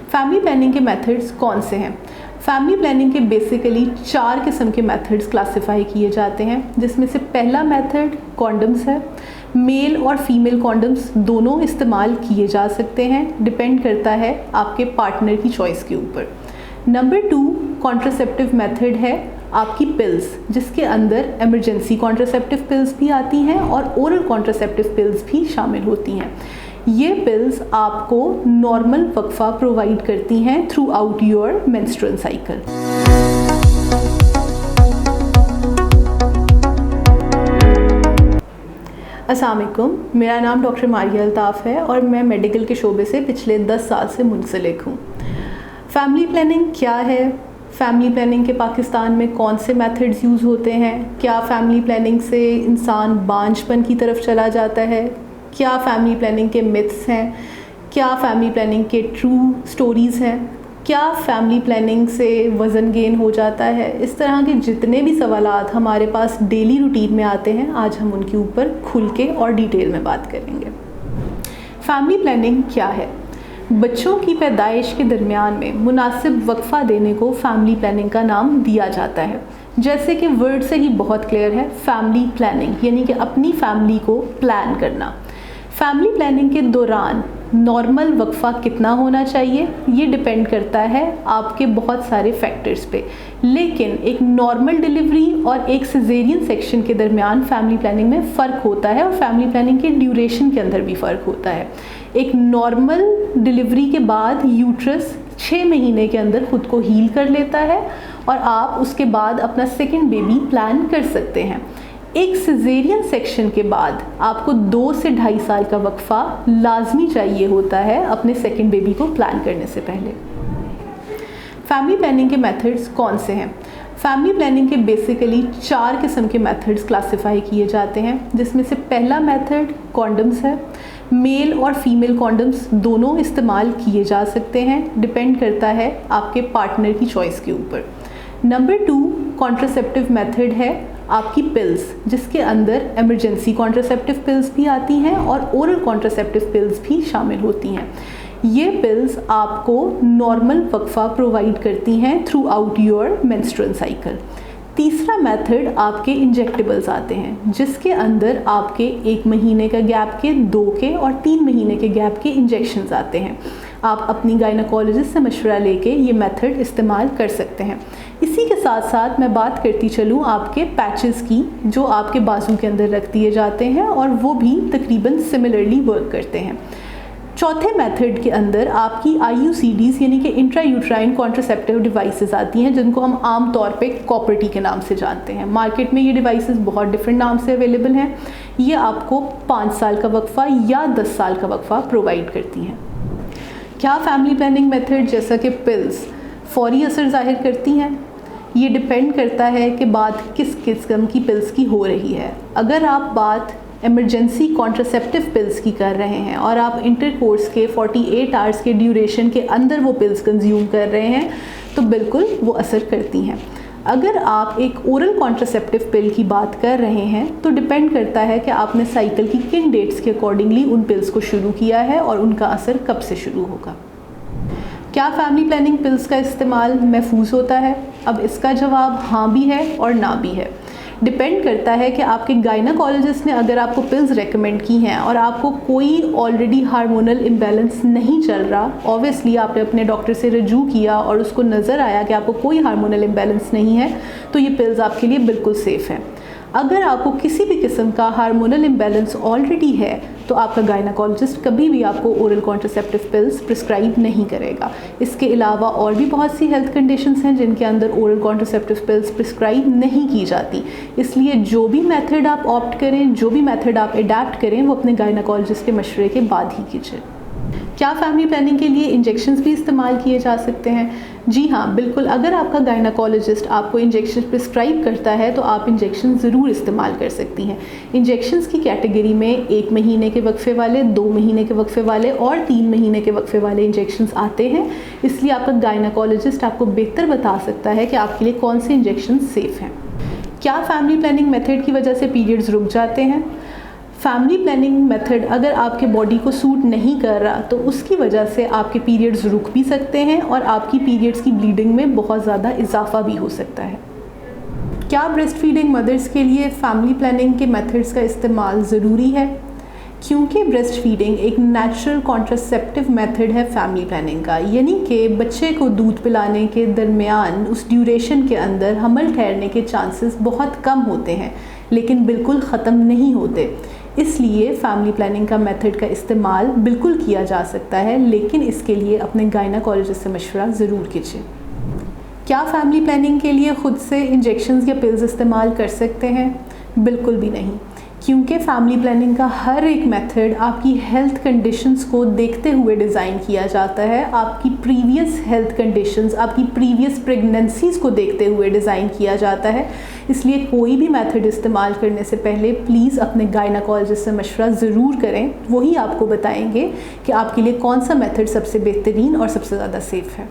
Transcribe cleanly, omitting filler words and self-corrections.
Family planning के methods कौन से हैं? फैमिली प्लानिंग के बेसिकली 4 किस्म के मेथड्स क्लासिफाई किए जाते हैं, जिसमें से पहला मेथड कॉन्डम्स है। मेल और फीमेल कॉन्डम्स दोनों इस्तेमाल किए जा सकते हैं, डिपेंड करता है आपके पार्टनर की चॉइस के ऊपर। नंबर 2 कॉन्ट्रासेप्टिव मेथड है आपकी पिल्स, जिसके अंदर इमरजेंसी कॉन्ट्रासेप्टिव पिल्स भी आती हैं और ओरल कॉन्ट्रासेप्टिव पिल्स भी शामिल होती हैं। ये पिल्स आपको नॉर्मल वक्फा प्रोवाइड करती हैं through out your menstrual cycle. अस्सलाम वालेकुम, मेरा नाम डॉक्टर मारिया अल्ताफ़ है और मैं मेडिकल के शोबे से पिछले 10 साल से मुंसलिक हूँ। फैमिली प्लानिंग क्या है? फैमिली प्लानिंग के पाकिस्तान में कौन से मेथड्स यूज़ होते हैं? क्या फैमिली प्लानिंग से इंसान बांझपन की तरफ चला जाता है? क्या फैमिली प्लानिंग के मिथ्स हैं? क्या फैमिली प्लानिंग के ट्रू स्टोरीज़ हैं? क्या फैमिली प्लानिंग से वज़न गेन हो जाता है? इस तरह के जितने भी सवालात हमारे पास डेली रूटीन में आते हैं, आज हम उनके ऊपर खुल के और डिटेल में बात करेंगे। फैमिली प्लानिंग क्या है? बच्चों की पैदाइश के दरमियान में मुनासिब वक्फ़ा देने को फैमिली प्लानिंग का नाम दिया जाता है। जैसे कि वर्ड से ही बहुत क्लियर है, फैमिली प्लानिंग यानी कि अपनी फैमिली को प्लान करना। फैमिली प्लानिंग के दौरान नॉर्मल वक्फ़ा कितना होना चाहिए, ये डिपेंड करता है आपके बहुत सारे फैक्टर्स पे, लेकिन एक नॉर्मल डिलीवरी और एक सिजेरियन सेक्शन के दरमियान फैमिली प्लानिंग में फ़र्क होता है और फैमिली प्लानिंग के ड्यूरेशन के अंदर भी फ़र्क होता है। एक नॉर्मल डिलीवरी के बाद यूट्रस 6 महीने के अंदर खुद को हील कर लेता है और आप उसके बाद अपना सेकेंड बेबी प्लान कर सकते हैं। एक सिजेरियन सेक्शन के बाद आपको 2 से 2.5 साल का वक्फ़ा लाजमी चाहिए होता है अपने सेकेंड बेबी को प्लान करने से पहले। फैमिली प्लानिंग के मेथड्स कौन से हैं? फैमिली प्लानिंग के बेसिकली 4 किस्म के मेथड्स क्लासिफाई किए जाते हैं, जिसमें से पहला मेथड कॉन्डम्स है। मेल और फीमेल कॉन्डम्स दोनों इस्तेमाल किए जा सकते हैं, डिपेंड करता है आपके पार्टनर की चॉइस के ऊपर। नंबर 2 कॉन्ट्रासेप्टिव मेथड है आपकी पिल्स, जिसके अंदर इमरजेंसी कॉन्ट्रासेप्टिव पिल्स भी आती हैं और ओरल कॉन्ट्रासेप्टिव पिल्स भी शामिल होती हैं। ये पिल्स आपको नॉर्मल वक्फा प्रोवाइड करती हैं through out your menstrual cycle. तीसरा मेथड आपके इंजेक्टेबल्स आते हैं, जिसके अंदर आपके 1 महीने का गैप के, 2 के और 3 महीने के गैप के इंजेक्शंस आते हैं। आप अपनी गायनेकोलॉजिस्ट से मशवरा लेके ये मेथड इस्तेमाल कर सकते हैं। इसी के साथ साथ मैं बात करती चलूँ आपके पैचेस की, जो आपके बाजू के अंदर रख दिए जाते हैं और वो भी तकरीबन सिमिलरली वर्क करते हैं। चौथे मेथड के अंदर आपकी IUCDs यानी कि इंट्रा यूट्राइन कॉन्ट्रासेप्टिव डिवाइसेस आती हैं, जिनको हम आम तौर पे कॉपर्टी के नाम से जानते हैं। मार्केट में ये डिवाइसेस बहुत डिफरेंट नाम से अवेलेबल हैं। ये आपको 5 साल का वक्फ़ा या 10 साल का वक्फ़ा प्रोवाइड करती हैं। क्या फैमिली प्लानिंग मेथड जैसा कि पिल्स फौरी असर ज़ाहिर करती हैं? ये डिपेंड करता है कि बात किस किस्म की पिल्स की हो रही है। अगर आप बात इमरजेंसी कॉन्ट्रासेप्टिव पिल्स की कर रहे हैं और आप इंटरकोर्स के 48 आवर्स के ड्यूरेशन के अंदर वो पिल्स कंज्यूम कर रहे हैं, तो बिल्कुल वो असर करती हैं। अगर आप एक ओरल कॉन्ट्रासेप्टिव पिल की बात कर रहे हैं, तो डिपेंड करता है कि आपने साइकिल की किन डेट्स के अकॉर्डिंगली उन पिल्स को शुरू किया है और उनका असर कब से शुरू होगा। क्या फैमिली प्लानिंग पिल्स का इस्तेमाल महफूज होता है? अब इसका जवाब हाँ भी है और ना भी है। डिपेंड करता है कि आपके गायनेकोलॉजिस्ट ने अगर आपको पिल्स रेकमेंड की हैं और आपको कोई ऑलरेडी हार्मोनल इम्बैलेंस नहीं चल रहा, ऑब्वियसली आपने अपने डॉक्टर से रजू किया और उसको नज़र आया कि आपको कोई हार्मोनल इम्बैलेंस नहीं है, तो ये पिल्स आपके लिए बिल्कुल सेफ़ है। अगर आपको किसी भी किस्म का हार्मोनल इम्बैलेंस ऑलरेडी है, तो आपका गायनेकोलॉजिस्ट कभी भी आपको ओरल कॉन्ट्रासेप्टिव पिल्स प्रिस्क्राइब नहीं करेगा। इसके अलावा और भी बहुत सी हेल्थ कंडीशंस हैं जिनके अंदर ओरल कॉन्ट्रासेप्टिव पिल्स प्रिस्क्राइब नहीं की जाती। इसलिए जो भी मेथड आप ऑप्ट करें, जो भी मेथड आप अडैप्ट करें, वो अपने गायनेकोलॉजिस्ट के मशवरे के बाद ही कीजिए। क्या फैमिली प्लानिंग के लिए इंजेक्शंस भी इस्तेमाल किए जा सकते हैं? जी हाँ, बिल्कुल। अगर आपका गायनेकोलॉजिस्ट आपको इंजेक्शन प्रिस्क्राइब करता है, तो आप इंजेक्शन ज़रूर इस्तेमाल कर सकती हैं। इंजेक्शंस की कैटेगरी में 1 महीने के वक्फे वाले, 2 महीने के वक्फे वाले और 3 महीने के वक्फे वाले इंजेक्शंस आते हैं। इसलिए आपका गायनेकोलॉजिस्ट आपको बेहतर बता सकता है कि आपके लिए कौन से इंजेक्शन सेफ़ हैं। क्या फैमिली प्लानिंग मेथड की वजह से पीरियड्स रुक जाते हैं? फैमिली प्लानिंग मेथड अगर आपके बॉडी को सूट नहीं कर रहा तो उसकी वजह से आपके पीरियड्स रुक भी सकते हैं और आपकी पीरियड्स की ब्लीडिंग में बहुत ज़्यादा इजाफा भी हो सकता है। क्या ब्रेस्ट फीडिंग मदर्स के लिए फैमिली प्लानिंग के मेथड्स का इस्तेमाल ज़रूरी है? क्योंकि ब्रेस्ट फीडिंग एक नेचुरल कॉन्ट्रासेप्टिव मेथड है फैमिली प्लानिंग का, यानी कि बच्चे को दूध पिलाने के दरमियान उस ड्यूरेशन के अंदर हमल ठहरने के चांसेस बहुत कम होते हैं, लेकिन बिल्कुल ख़त्म नहीं होते। इसलिए फैमिली प्लानिंग का मेथड का इस्तेमाल बिल्कुल किया जा सकता है, लेकिन इसके लिए अपने गायनाकोलॉजिस्ट से मशवरा ज़रूर कीजिए। क्या फैमिली प्लानिंग के लिए ख़ुद से इंजेक्शंस या पिल्स इस्तेमाल कर सकते हैं? बिल्कुल भी नहीं, क्योंकि फैमिली प्लानिंग का हर एक मेथड आपकी हेल्थ कंडीशंस को देखते हुए डिज़ाइन किया जाता है, आपकी प्रीवियस हेल्थ कंडीशंस, आपकी प्रीवियस प्रेगनेंसीज़ को देखते हुए डिज़ाइन किया जाता है। इसलिए कोई भी मेथड इस्तेमाल करने से पहले प्लीज़ अपने गायनाकोलॉजिस्ट से मशवरा ज़रूर करें, वही आपको बताएंगे कि आपके लिए कौन सा मेथड सबसे बेहतरीन और सबसे ज़्यादा सेफ़ है।